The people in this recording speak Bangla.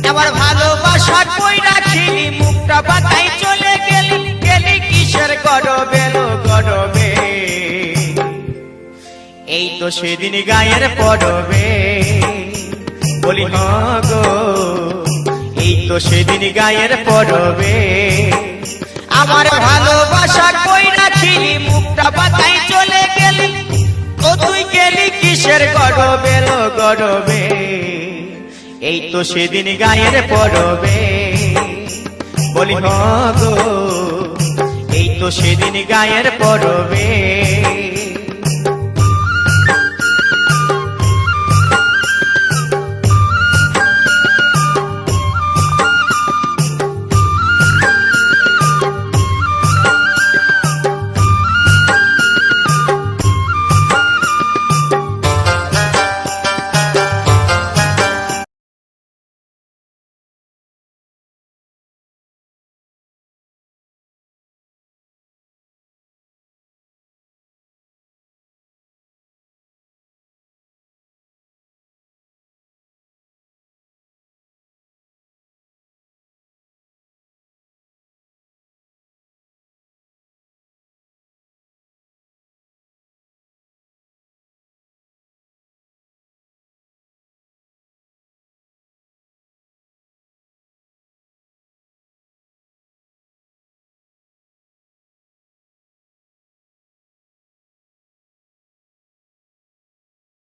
আমার ভালোবাসা কই রাখিনি মুখটা বাঁকাই চলে গেলি গেলি কিসের গরবে লো গরবে এই তো সেদিন গায়ের পরবে বলি গো এই তো সেদিন গায়ের পরবে আমার ভালোবাসা কই রাখিনি মুখটা বাঁকাই চলে গেলি ও তুই গেলি কিসের গরবে লো গরবে এই তো সেদিন গায়ের পরবে বলি গো এই তো সেদিন গায়ের পরবে